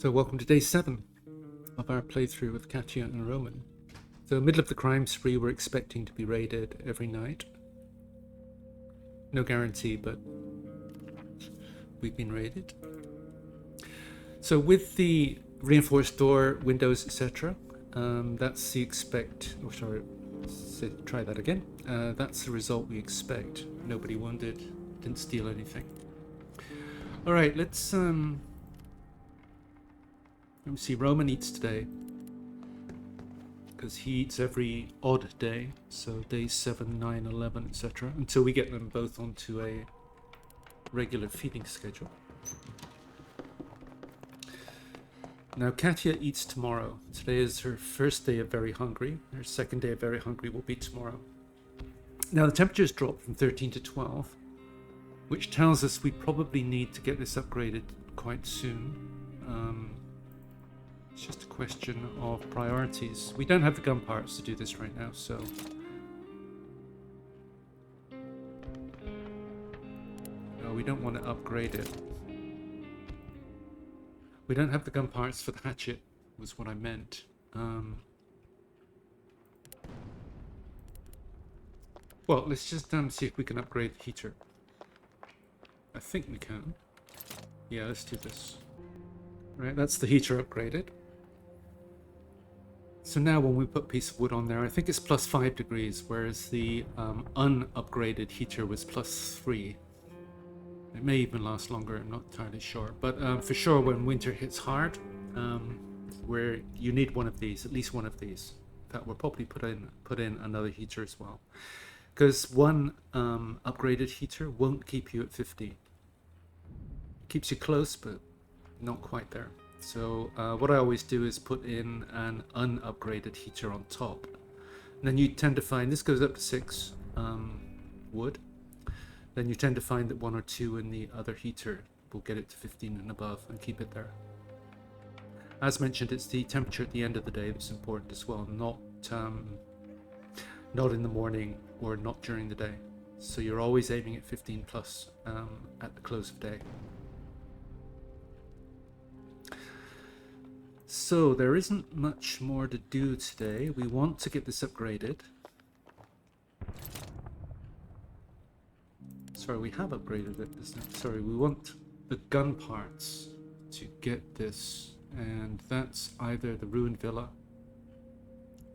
So welcome to day 7 of our playthrough with Katia and Roman. So middle of the crime spree, we're expecting to be raided every night. No guarantee, but we've been raided. So with the reinforced door, windows, etc., that's the expect, oh sorry, try that again. That's the result we expect. Nobody wounded, didn't steal anything. Alright, let's let me see, Roman eats today. Because he eats every odd day, so days 7, 9, 11, etc. Until we get them both onto a regular feeding schedule. Now Katia eats tomorrow. Today is her first day of very hungry. Her second day of very hungry will be tomorrow. Now the temperatures dropped from 13 to 12, which tells us we probably need to get this upgraded quite soon. It's just a question of priorities. We don't have the gun parts to do this right now, so... No, we don't want to upgrade it. We don't have the gun parts for the hatchet, was what I meant. Well, let's just see if we can upgrade the heater. I think we can. Yeah, let's do this. Right, that's the heater upgraded. So now when we put a piece of wood on there, I think it's plus 5 degrees, whereas the unupgraded heater was plus 3. It may even last longer, I'm not entirely sure. But for sure, when winter hits hard, where you need one of these, at least one of these, that will probably put in another heater as well. Because one upgraded heater won't keep you at 50. It keeps you close, but not quite there. So what I always do is put in an unupgraded heater on top. And then you tend to find, this goes up to 6 wood. Then you tend to find that 1 or 2 in the other heater will get it to 15 and above and keep it there. As mentioned, it's the temperature at the end of the day that's important as well, not in the morning or not during the day. So you're always aiming at 15 plus at the close of day. So there isn't much more to do today. We want to get this upgraded. Sorry, we have upgraded it, isn't it? Sorry, we want the gun parts to get this. And that's either the ruined villa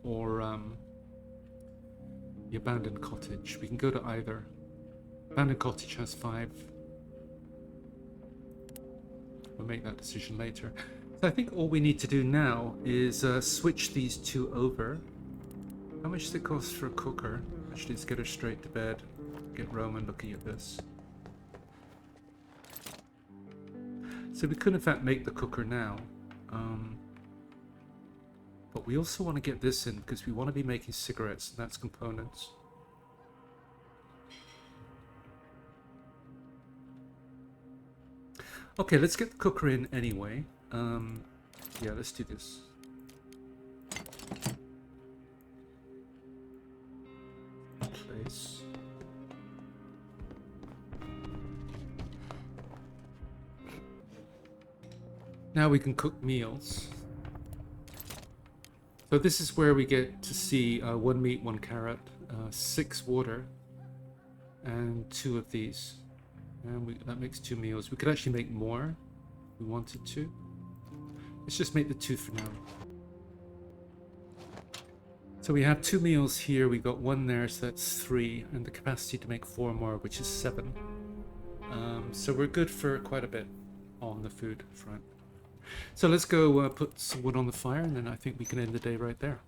or the abandoned cottage. We can go to either. Abandoned cottage has 5. We'll make that decision later. So I think all we need to do now is switch these 2 over. How much does it cost for a cooker? Actually, let's get her straight to bed. Get Roman looking at this. So we could in fact make the cooker now. But we also want to get this in because we want to be making cigarettes, and that's components. Okay, let's get the cooker in anyway. Yeah, let's do this. Place. Now we can cook meals. So this is where we get to see 1 meat, 1 carrot, 6 water, and 2 of these. And that makes 2 meals. We could actually make more if we wanted to. Let's just make the 2 for now. So we have 2 meals here. We got 1 there, so that's 3, and the capacity to make 4 more, which is 7. So we're good for quite a bit on the food front. So let's go put some wood on the fire, and then I think we can end the day right there.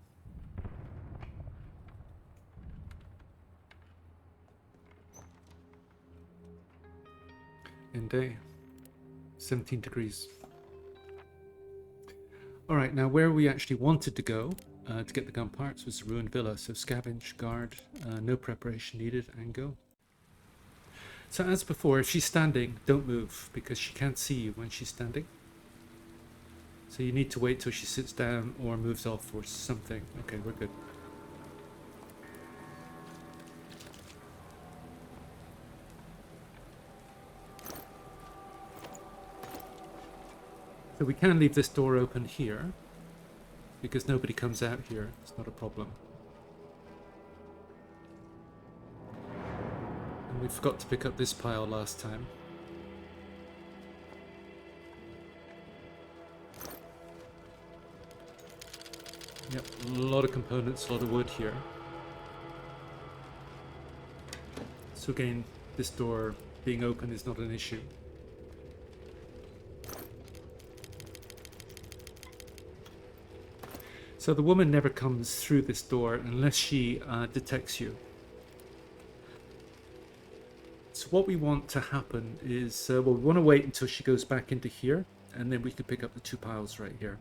End day. 17 degrees. Alright, now where we actually wanted to go to get the gun parts was the ruined villa. So scavenge, guard, no preparation needed, and go. So as before, if she's standing, don't move, because she can't see you when she's standing. So you need to wait till she sits down or moves off or something. Okay, we're good. So we can leave this door open here, because nobody comes out here. It's not a problem. And we forgot to pick up this pile last time. Yep, a lot of components, a lot of wood here. So again, this door being open is not an issue. So the woman never comes through this door unless she detects you. So what we want to happen is, well, we want to wait until she goes back into here, and then we can pick up the 2 piles right here.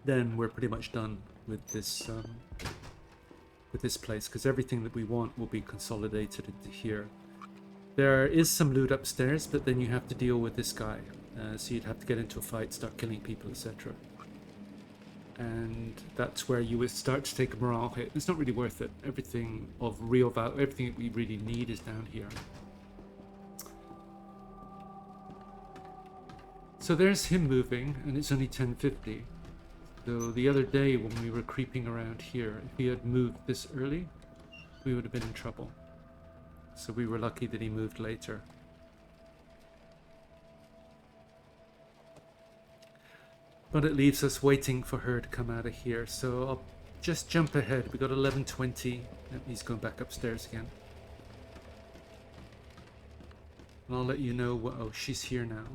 Then we're pretty much done with this place, because everything that we want will be consolidated into here. There is some loot upstairs, but then you have to deal with this guy. So you'd have to get into a fight, start killing people, etc. And that's where you would start to take a morale hit. It's not really worth it. Everything of real value, everything that we really need is down here. So there's him moving, and it's only 10:50. So the other day when we were creeping around here, if he had moved this early, we would have been in trouble. So we were lucky that he moved later. But it leaves us waiting for her to come out of here. So I'll just jump ahead. We got 11:20. He's going back upstairs again. And I'll let you know what... Oh, she's here now.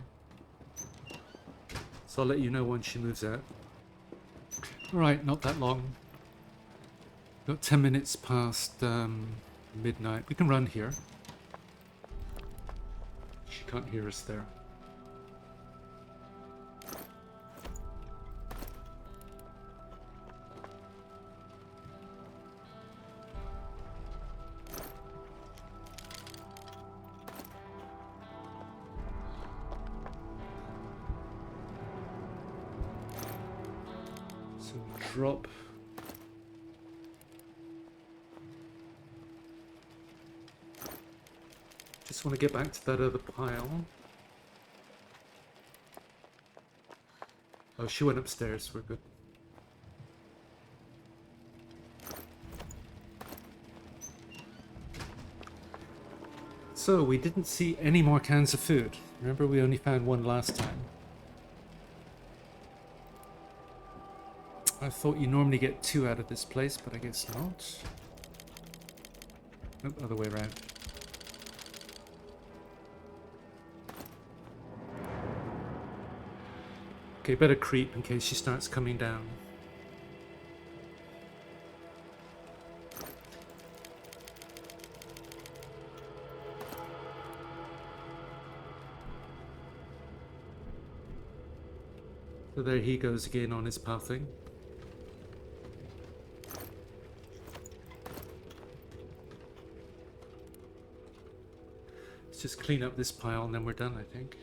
So I'll let you know when she moves out. Alright, not that long. Got 10 minutes past midnight. We can run here. She can't hear us there. So drop. Just want to get back to that other pile. Oh, she went upstairs. We're good. So we didn't see any more cans of food. Remember, we only found one last time. I thought you normally get 2 out of this place, but I guess not. Nope, other way around. Okay, better creep in case she starts coming down. So there he goes again on his pathing. Let's just clean up this pile and then we're done, I think.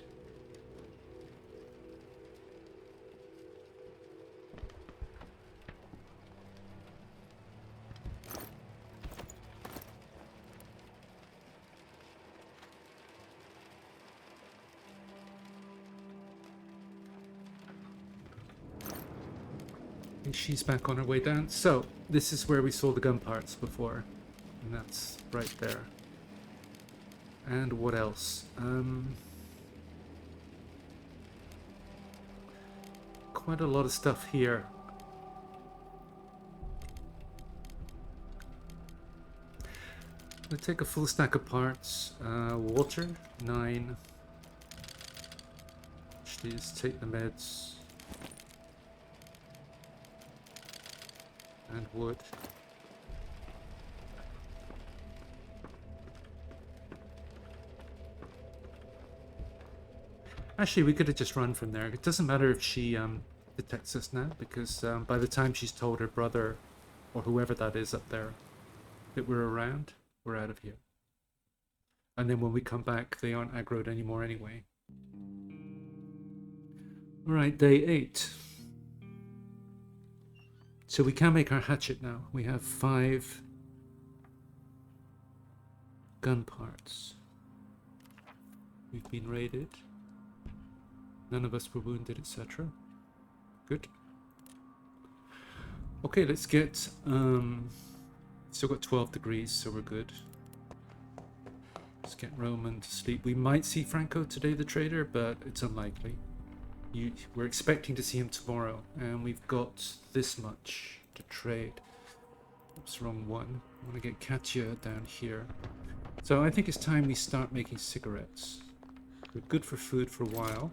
And she's back on her way down. So this is where we saw the gun parts before, and that's right there. And what else? Quite a lot of stuff here. We'll take a full stack of parts. Water, 9. Actually, just take the meds. And wood. Actually, we could have just run from there. It doesn't matter if she detects us now, because by the time she's told her brother, or whoever that is up there, that we're around, we're out of here. And then when we come back, they aren't aggroed anymore anyway. Alright, day 8. So we can make our hatchet now. We have 5 gun parts. We've been raided. None of us were wounded, etc. Good. Okay, let's get... still got 12 degrees, so we're good. Let's get Roman to sleep. We might see Franco today, the trader, but it's unlikely. We're expecting to see him tomorrow, and we've got this much to trade. Oops, wrong one. I want to get Katia down here. So I think it's time we start making cigarettes. They're good for food for a while.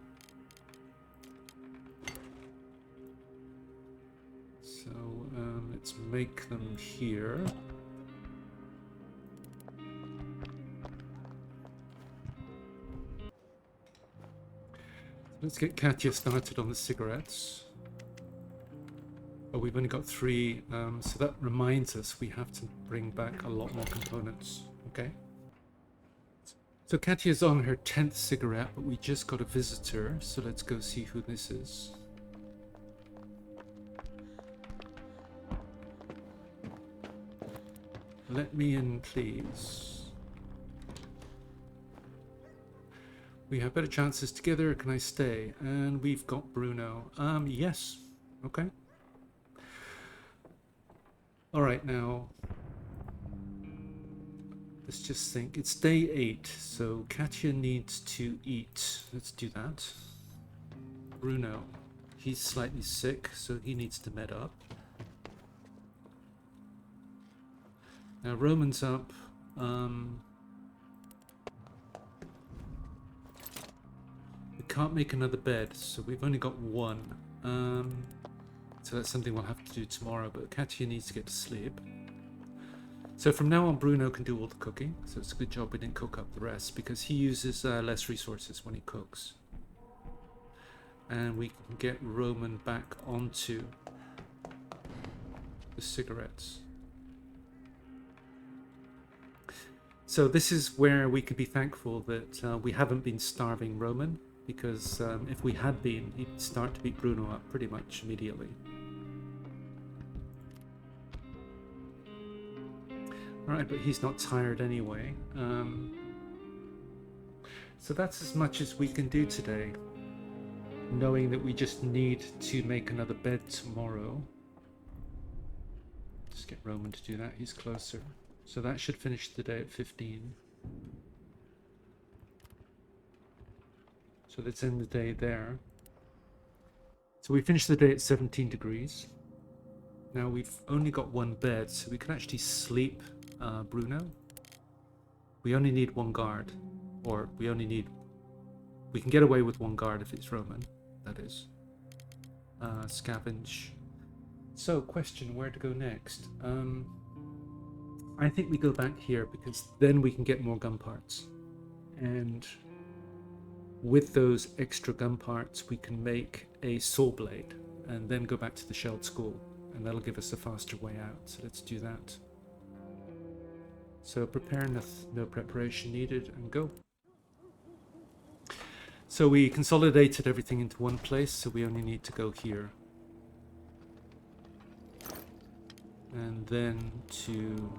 So let's make them here. Let's get Katia started on the cigarettes. Oh, we've only got 3, so that reminds us we have to bring back a lot more components. Okay. So Katia's on her 10th cigarette, but we just got a visitor, so let's go see who this is. Let me in, please. We have better chances together. Can I stay? And we've got Bruno. Yes. Okay. All right, now. Let's just think. It's day 8, so Katia needs to eat. Let's do that. Bruno. He's slightly sick, so he needs to med up. Now Roman's up. We can't make another bed, so we've only got 1. So that's something we'll have to do tomorrow, but Katia needs to get to sleep. So from now on, Bruno can do all the cooking. So it's a good job we didn't cook up the rest, because he uses less resources when he cooks. And we can get Roman back onto the cigarettes. So this is where we could be thankful that we haven't been starving Roman, because if we had been, he'd start to beat Bruno up pretty much immediately. Alright, but he's not tired anyway. So that's as much as we can do today, knowing that we just need to make another bed tomorrow. Just get Roman to do that, he's closer. So that should finish the day at 15. So let's end the day there. So we finished the day at 17 degrees. Now we've only got 1 bed, so we can actually sleep Bruno. We only need 1 guard, or we can get away with 1 guard if it's Roman, that is. Scavenge. So question, where to go next? I think we go back here, because then we can get more gun parts, and with those extra gun parts we can make a saw blade and then go back to the Shelled School, and that'll give us a faster way out. So let's do that. So prepare, no preparation needed, and go. So we consolidated everything into one place, so we only need to go here. And then to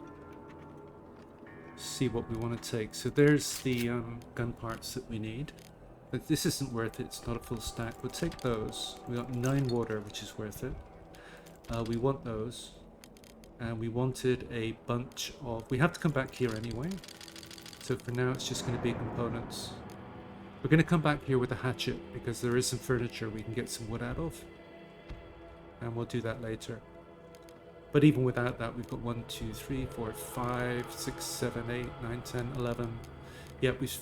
see what we want to take. So there's the gun parts that we need. But this isn't worth it, it's not a full stack. We'll take those. We got 9 water, which is worth it. We want those. And we wanted a bunch of... We have to come back here anyway. So for now it's just going to be components. We're going to come back here with a hatchet, because there is some furniture we can get some wood out of. And we'll do that later. But even without that, we've got 1, 2, 3, 4, 5, 6, 7, 8, 9, 10, 11. Yep, we've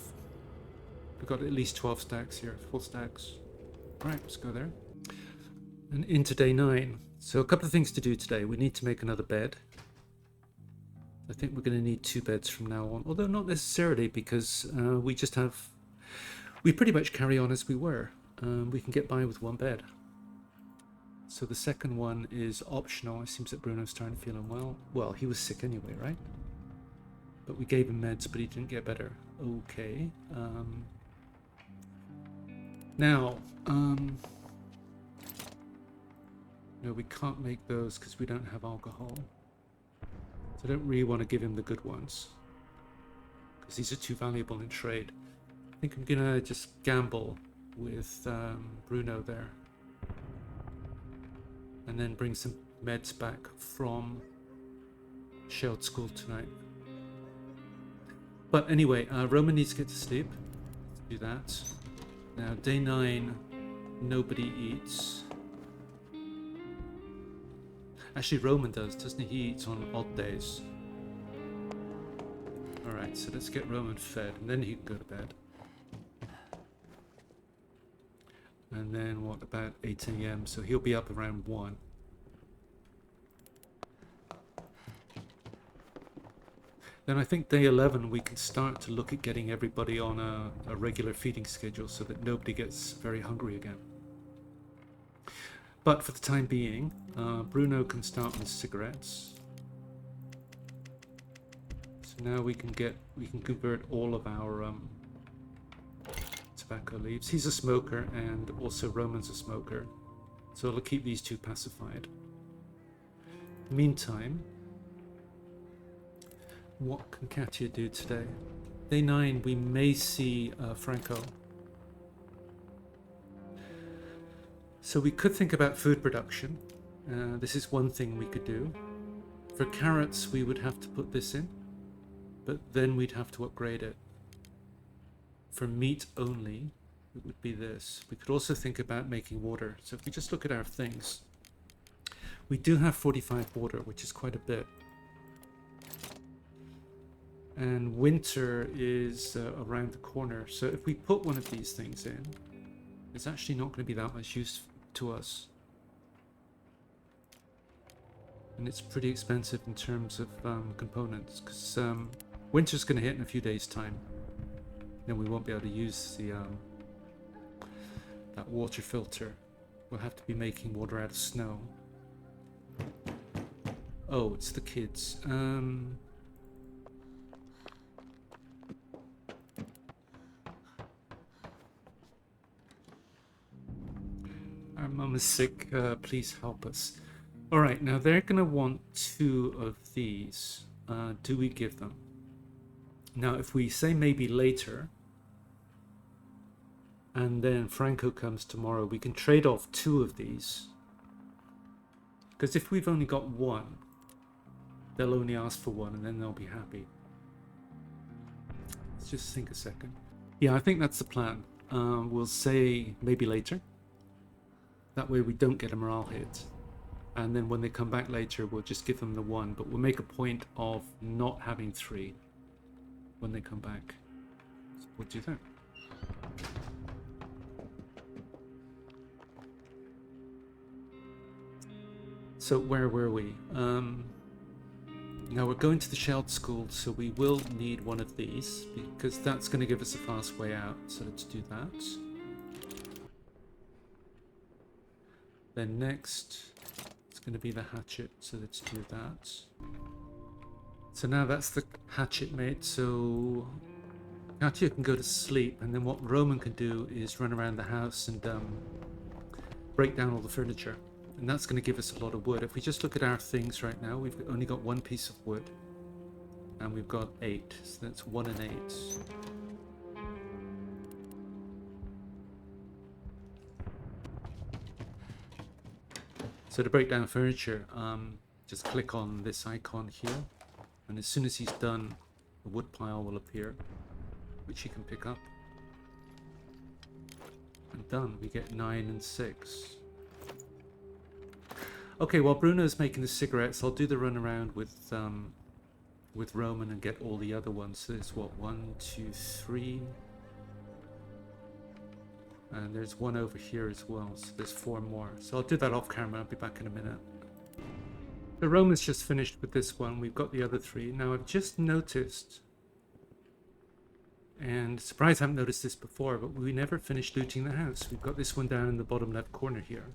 got at least 12 stacks here, full stacks. Right, let's go there. And into day 9. So a couple of things to do today. We need to make another bed. I think we're going to need 2 beds from now on, although not necessarily, because we pretty much carry on as we were. We can get by with 1 bed. So the second one is optional. It seems that Bruno's starting to feel unwell. Well, he was sick anyway, right? But we gave him meds, but he didn't get better. Okay. Now, no, we can't make those because we don't have alcohol. So I don't really want to give him the good ones, because these are too valuable in trade. I think I'm gonna just gamble with Bruno there. And then bring some meds back from Shelled School tonight. But anyway, Roman needs to get to sleep. Let's do that. Now, day 9, nobody eats. Actually, Roman does, doesn't he? He eats on odd days. Alright, so let's get Roman fed, and then he can go to bed. And then what about 8 AM? So he'll be up around 1. Then I think day 11 we can start to look at getting everybody on a regular feeding schedule so that nobody gets very hungry again. But for the time being, Bruno can start with cigarettes. So now we can convert all of our tobacco leaves. He's a smoker, and also Roman's a smoker, so it'll keep these two pacified. Meantime, what can Katia do today? Day 9, we may see Franco. So we could think about food production. This is one thing we could do. For carrots, we would have to put this in, but then we'd have to upgrade it. For meat only, it would be this. We could also think about making water. So if we just look at our things, we do have 45 water, which is quite a bit. And winter is around the corner. So if we put one of these things in, it's actually not going to be that much use to us. And it's pretty expensive in terms of components, because winter's going to hit in a few days' time. Then we won't be able to use the that water filter. We'll have to be making water out of snow. Oh, it's the kids. Our mum is sick, please help us. Alright, now they're going to want 2 of these. Do we give them? Now, if we say maybe later, and then Franco comes tomorrow, we can trade off 2 of these. Because if we've only got 1, they'll only ask for 1, and then they'll be happy. Let's just think a second. Yeah, I think that's the plan. We'll say maybe later. That way we don't get a morale hit. And then when they come back later, we'll just give them the 1, but we'll make a point of not having 3 when they come back. So we'll do that. So where were we? Now we're going to the Shelled School, so we will need one of these, because that's going to give us a fast way out. So let's do that. Then next, it's going to be the hatchet, so let's do that. So now that's the hatchet made, so Katia can go to sleep, and then what Roman can do is run around the house and break down all the furniture. And that's going to give us a lot of wood. If we just look at our things right now, we've only got 1 piece of wood, and we've got 8, so that's 1 and 8. So to break down furniture, just click on this icon here, and as soon as he's done, the wood pile will appear, which he can pick up. And done, we get 9 and 6. Okay, while Bruno's making the cigarettes, I'll do the run around with Roman and get all the other ones. So there's what, 1, 2, 3. And there's 1 over here as well, so there's 4 more. So I'll do that off camera, I'll be back in a minute. The Roman's just finished with this one, we've got the other 3. Now I've just noticed, and surprised I haven't noticed this before, but we never finished looting the house. We've got this one down in the bottom left corner here.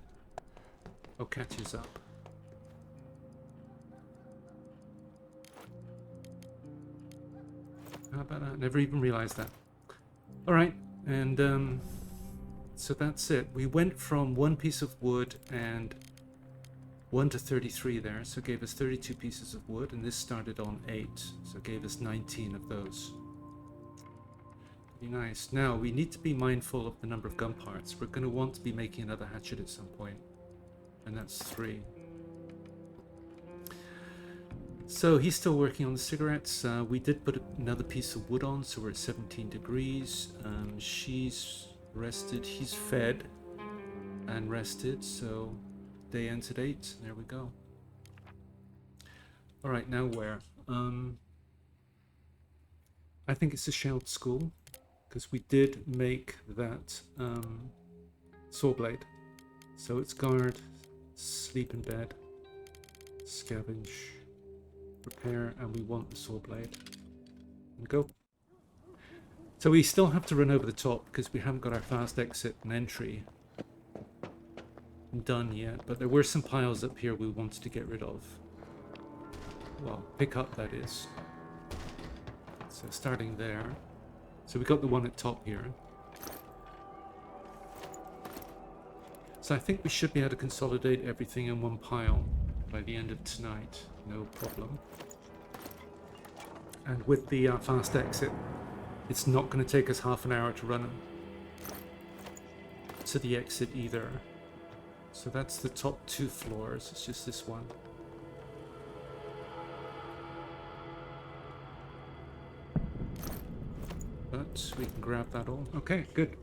Oh, Katia's up. How about that? Never even realized that. Alright, and so that's it. We went from 1 piece of wood and 1 to 33 there, so it gave us 32 pieces of wood, and this started on 8, so it gave us 19 of those. Pretty nice. Now, we need to be mindful of the number of gun parts. We're going to want to be making another hatchet at some point. And that's 3. So he's still working on the cigarettes. We did put another piece of wood on, so we're at 17 degrees. She's rested. He's fed and rested, so day ends at 8. There we go. All right, now where? I think it's a shelled school, because we did make that saw blade. So it's guard, sleep in bed, scavenge, repair, and we want the saw blade. And go. So we still have to run over the top because we haven't got our fast exit and entry done yet, but there were some piles up here we wanted to get rid of. Well, pick up, that is. So starting there. So we got the one at top here. So I think we should be able to consolidate everything in one pile by the end of tonight. No problem. And with the fast exit, it's not going to take us half an hour to run to the exit either. So that's the top 2 floors. It's just this one. But we can grab that all. Okay, good.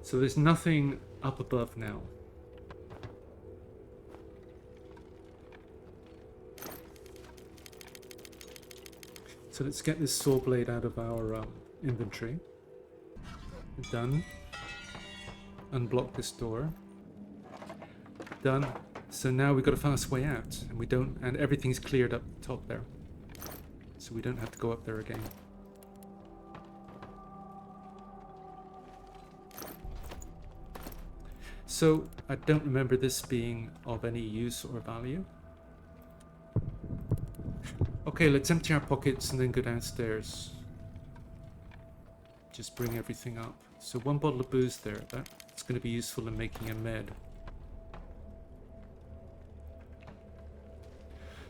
So there's nothing up above now. So let's get this saw blade out of our inventory. Done. Unblock this door. Done. So now we've got a fast way out, and we don't, and everything's cleared up top there. So we don't have to go up there again. So I don't remember this being of any use or value. Okay, let's empty our pockets and then go downstairs. Just bring everything up. So 1 bottle of booze there. That's going to be useful in making a med.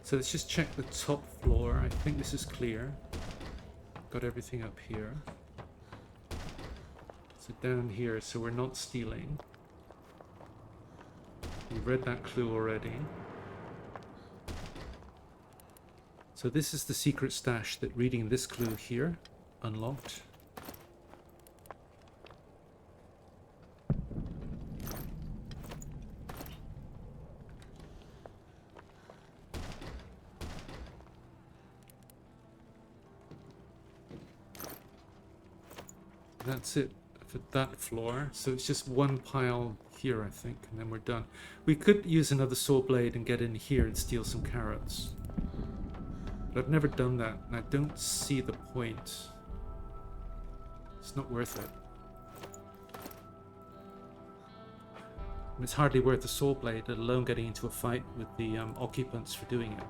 So let's just check the top floor. I think this is clear. Got everything up here. So down here, so we're not stealing. We've read that clue already. So this is the secret stash that reading this clue here unlocked. That's it for that floor. So it's just 1 pile here, I think, and then we're done. We could use another saw blade and get in here and steal some carrots. But I've never done that, and I don't see the point. It's not worth it. And it's hardly worth a saw blade, let alone getting into a fight with the occupants for doing it.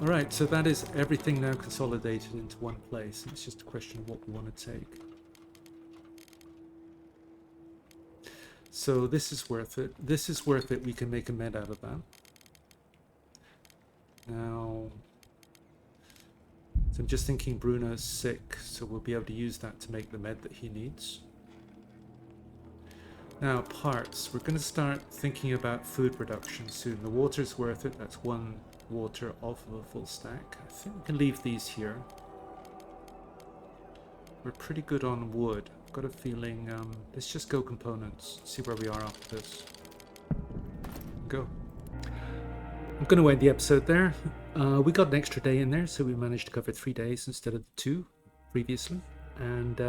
Alright, so that is everything now consolidated into one place. It's just a question of what we want to take. So this is worth it. This is worth it. We can make a med out of that. Now, so I'm just thinking Bruno's sick, so we'll be able to use that to make the med that he needs. Now, parts. We're going to start thinking about food production soon. The water's worth it. That's 1 water off of a full stack. I think we can leave these here. We're pretty good on wood. I've got a feeling, let's just go components, see where we are after this. Go. I'm going to end the episode there. We got an extra day in there, so we managed to cover 3 days instead of 2 previously. And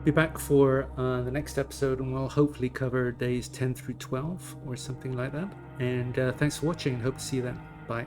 be back for the next episode, and we'll hopefully cover days 10 through 12 or something like that. And thanks for watching, and hope to see you then. Bye.